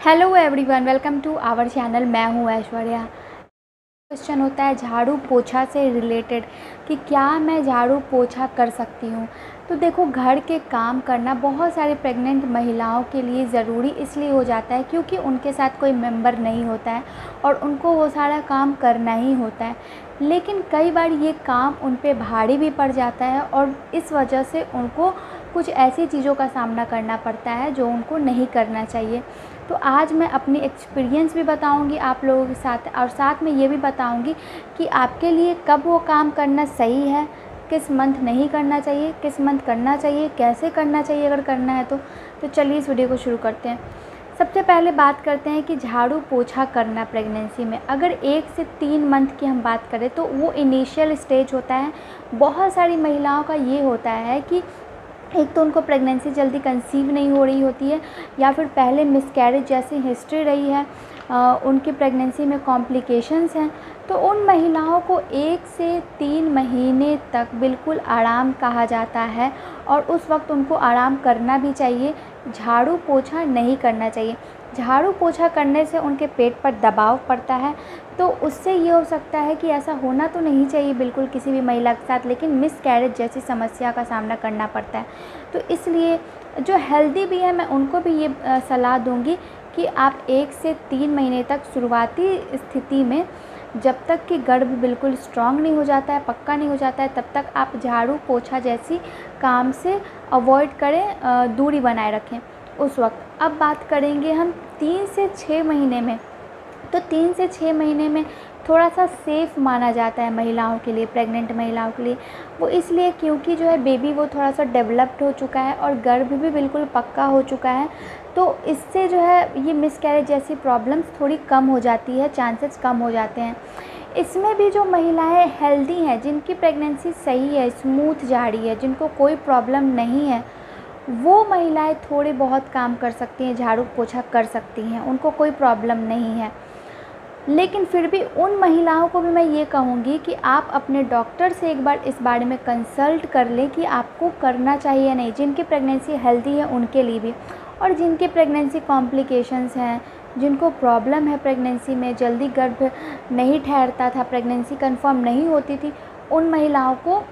Hello everyone, welcome to our channel. मैं हूँ Aishwarya. Question होता है झाड़ू पोछा से रिलेटेड कि क्या मैं झाड़ू पोछा कर सकती हूँ। तो देखो, घर के काम करना बहुत सारी प्रेग्नेंट महिलाओं के लिए ज़रूरी इसलिए हो जाता है क्योंकि उनके साथ कोई मेंबर नहीं होता है और उनको वो सारा काम करना ही होता है। लेकिन कई बार ये काम उन पे भारी भी पड़ जाता है और इस वजह से उनको कुछ ऐसी चीज़ों का सामना करना पड़ता है जो उनको नहीं करना चाहिए। तो आज मैं अपनी एक्सपीरियंस भी बताऊंगी आप लोगों के साथ और साथ में ये भी बताऊंगी कि आपके लिए कब वो काम करना सही है, किस मंथ नहीं करना चाहिए, किस मंथ करना चाहिए, कैसे करना चाहिए अगर करना है तो चलिए इस वीडियो को शुरू करते हैं। सबसे पहले बात करते हैं कि झाड़ू पोछा करना प्रेगनेंसी में अगर 1 से 3 मंथ की हम बात करें तो वो इनिशियल स्टेज होता है। बहुत सारी महिलाओं का ये होता है कि एक तो उनको प्रेगनेंसी जल्दी कंसीव नहीं हो रही होती है या फिर पहले मिसकैरेज जैसी हिस्ट्री रही है, उनकी प्रेगनेंसी में कॉम्प्लिकेशंस हैं। तो उन महिलाओं को 1 से 3 महीने तक बिल्कुल आराम कहा जाता है और उस वक्त उनको आराम करना भी चाहिए, झाड़ू पोछा नहीं करना चाहिए। झाड़ू पोछा करने से उनके पेट पर दबाव पड़ता है तो उससे ये हो सकता है कि ऐसा होना तो नहीं चाहिए बिल्कुल किसी भी महिला के साथ, लेकिन मिसकैरेज जैसी समस्या का सामना करना पड़ता है। तो इसलिए जो हेल्दी भी है मैं उनको भी ये सलाह दूंगी कि आप 1 से 3 महीने तक शुरुआती स्थिति में, जब तक कि गर्भ बिल्कुल स्ट्रांग नहीं हो जाता है, पक्का नहीं हो जाता है, तब तक आप झाड़ू पोछा जैसी काम से अवॉइड करें, दूरी बनाए रखें उस वक्त। अब बात करेंगे हम 3 से 6 महीने में। तो 3 से 6 महीने में थोड़ा सा सेफ़ माना जाता है महिलाओं के लिए, प्रेग्नेंट महिलाओं के लिए। वो इसलिए क्योंकि जो है बेबी वो थोड़ा सा डेवलप्ड हो चुका है और गर्भ भी बिल्कुल पक्का हो चुका है। तो इससे जो है ये मिसकैरेज जैसी प्रॉब्लम्स थोड़ी कम हो जाती है, चांसेस कम हो जाते हैं। इसमें भी जो महिलाएं हेल्दी हैं, जिनकी प्रेगनेंसी सही है, स्मूथ जा रही है, जिनको कोई प्रॉब्लम नहीं है, वो महिलाएं थोड़े बहुत काम कर सकती हैं, झाड़ू पोछा कर सकती हैं, उनको कोई प्रॉब्लम नहीं है। लेकिन फिर भी उन महिलाओं को भी मैं ये कहूँगी कि आप अपने डॉक्टर से एक बार इस बारे में कंसल्ट कर लें कि आपको करना चाहिए या नहीं। जिनकी प्रेगनेंसी हेल्दी है उनके लिए भी, और जिनकी प्रेगनेंसी कॉम्प्लिकेशंस हैं, जिनको प्रॉब्लम है प्रेगनेंसी में, जल्दी गर्भ नहीं ठहरता था, प्रेगनेंसी कंफर्म नहीं होती थी, उन महिलाओं को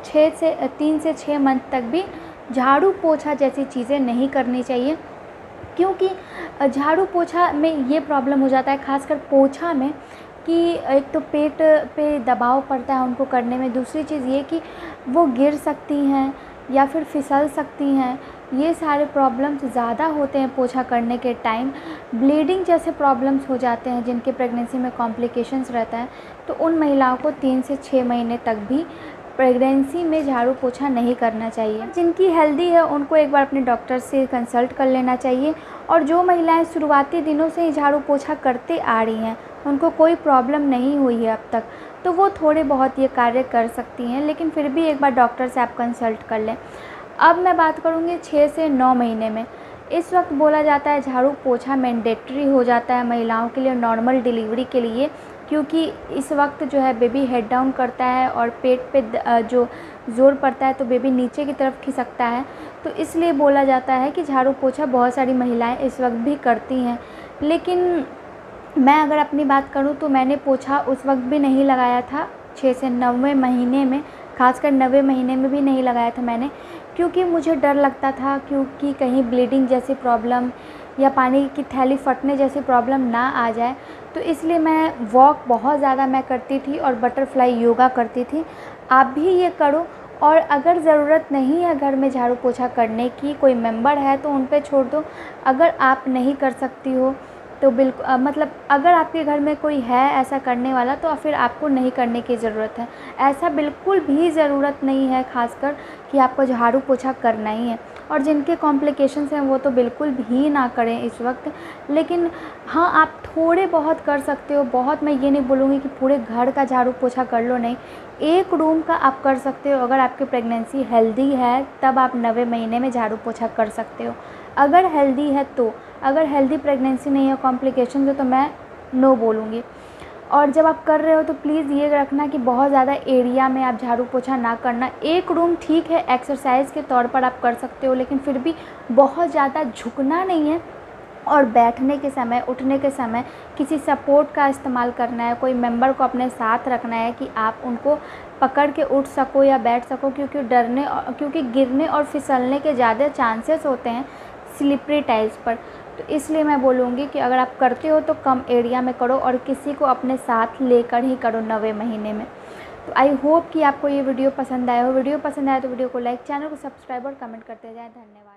3 से 6 मंथ तक भी झाड़ू पोछा जैसी चीज़ें नहीं करनी चाहिए। क्योंकि झाड़ू पोछा में ये प्रॉब्लम हो जाता है, ख़ासकर पोछा में, कि एक तो पेट पे दबाव पड़ता है उनको करने में, दूसरी चीज़ ये कि वो गिर सकती हैं या फिर फिसल सकती हैं। ये सारे प्रॉब्लम्स ज़्यादा होते हैं पोछा करने के टाइम। ब्लीडिंग जैसे प्रॉब्लम्स हो जाते हैं जिनके प्रेगनेंसी में कॉम्प्लिकेशंस रहता है। तो उन महिलाओं को 3 से 6 महीने तक भी प्रेगनेंसी में झाड़ू पोछा नहीं करना चाहिए। जिनकी हेल्दी है उनको एक बार अपने डॉक्टर से कंसल्ट कर लेना चाहिए। और जो महिलाएं शुरुआती दिनों से ही झाड़ू पोछा करते आ रही हैं, उनको कोई प्रॉब्लम नहीं हुई है अब तक, तो वो थोड़े बहुत ये कार्य कर सकती हैं, लेकिन फिर भी एक बार डॉक्टर से आप कंसल्ट कर लें। अब मैं बात करूँगी 6 से 9 महीने में। इस वक्त बोला जाता है झाड़ू पोछा मैंडेटरी हो जाता है महिलाओं के लिए नॉर्मल डिलीवरी के लिए, क्योंकि इस वक्त जो है बेबी हेड डाउन करता है और पेट पे जो ज़ोर पड़ता है तो बेबी नीचे की तरफ खिसकता है। तो इसलिए बोला जाता है कि झाड़ू पोछा बहुत सारी महिलाएं इस वक्त भी करती हैं। लेकिन मैं अगर अपनी बात करूं तो मैंने पोछा उस वक्त भी नहीं लगाया था, 6 से 9वें महीने में, खासकर 9वें महीने में भी नहीं लगाया था मैंने, क्योंकि मुझे डर लगता था क्योंकि कहीं ब्लीडिंग जैसी प्रॉब्लम या पानी की थैली फटने जैसी प्रॉब्लम ना आ जाए। तो इसलिए मैं वॉक बहुत ज़्यादा मैं करती थी और बटरफ्लाई योगा करती थी। आप भी ये करो, और अगर ज़रूरत नहीं है घर में झाड़ू पोछा करने की, कोई मेंबर है तो उन पे छोड़ दो। अगर आप नहीं कर सकती हो तो बिल्कुल मतलब अगर आपके घर में कोई है ऐसा करने वाला तो फिर आपको नहीं करने की ज़रूरत है। ऐसा बिल्कुल भी ज़रूरत नहीं है खासकर कि आपको झाड़ू पोछा करना ही है। और जिनके कॉम्प्लिकेशंस हैं वो तो बिल्कुल भी ना करें इस वक्त। लेकिन हाँ, आप थोड़े बहुत कर सकते हो, बहुत मैं ये नहीं बोलूँगी कि पूरे घर का झाड़ू पोछा कर लो, नहीं, एक रूम का आप कर सकते हो। अगर आपकी प्रेगनेंसी हेल्दी है तब आप 9वें महीने में झाड़ू पोछा कर सकते हो, अगर हेल्दी है तो। अगर हेल्दी प्रेगनेंसी नहीं है, कॉम्प्लिकेशन है, तो मैं नो बोलूँगी। और जब आप कर रहे हो तो प्लीज़ ये रखना कि बहुत ज़्यादा एरिया में आप झाड़ू पोछा ना करना। एक रूम ठीक है, एक्सरसाइज के तौर पर आप कर सकते हो, लेकिन फिर भी बहुत ज़्यादा झुकना नहीं है, और बैठने के समय, उठने के समय किसी सपोर्ट का इस्तेमाल करना है, कोई मेंबर को अपने साथ रखना है कि आप उनको पकड़ के उठ सको या बैठ सको, क्योंकि गिरने और फिसलने के ज़्यादा चांसेस होते हैं स्लिपरी टाइल्स पर। तो इसलिए मैं बोलूँगी कि अगर आप करते हो तो कम एरिया में करो और किसी को अपने साथ लेकर ही करो 9वें महीने में। तो आई होप कि आपको ये वीडियो पसंद आया हो। वीडियो पसंद आया तो वीडियो को लाइक, चैनल को सब्सक्राइब और कमेंट करते जाएं। धन्यवाद।